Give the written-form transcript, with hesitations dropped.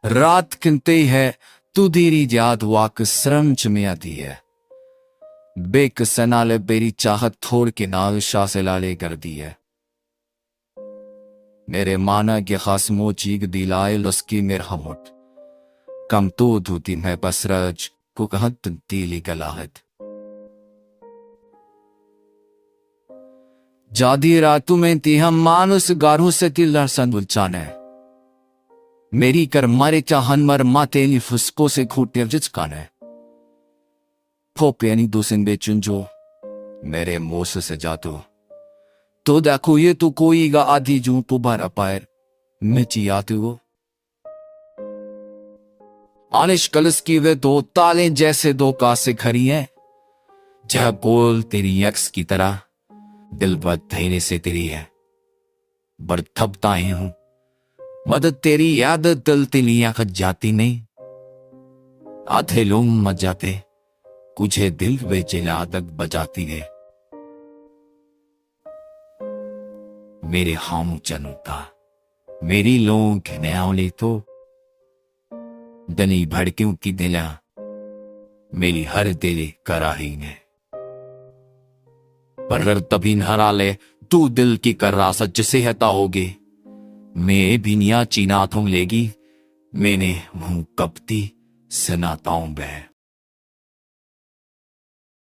रात किनते है तू तेरी याद वाक शर्म च में आती है। बेकसे नाले बेरी चाहत थोड़ के नाल शाह से लाले कर दी है। मेरे माना के खास मो चीक दिलाए लुस्की मेर हमट कम तो धूती मैं बसरज को कहत तीली गलाहत। जादी रातों में ती हम मानुस गारों से तिल संदुलचाने मेरी कर मारे चाहन मर मातेली फुस्को से खूटे जिचकाने फोपेनी दूसरे बेचुन जो मेरे मोस से जातू तो देखो ये तो कोई गा आधी जू तो बारा पायर मिची आती वो आनिश कलस की वे दो ताले जैसे दो कासे खड़ी हैं। जह बोल तेरी यक्स की तरह दिल बधेने से तेरी है बरथबता ही हूं मदद तेरी याद दिल तिलियां खत जाती नहीं। आधे लोग मत जाते कुछ दिल बेचिला तक बजाती है। मेरे हामू चनुता मेरी लोग न्यावली तो दनी भड़क्यों की दिला मेरी हर दिल कराही ने पर तभी हरा ले तू दिल की करासत जिसे हता होगी मैं भी निया चीनाथों लेगी मैंने मुंह कपती सनाताऊं बह।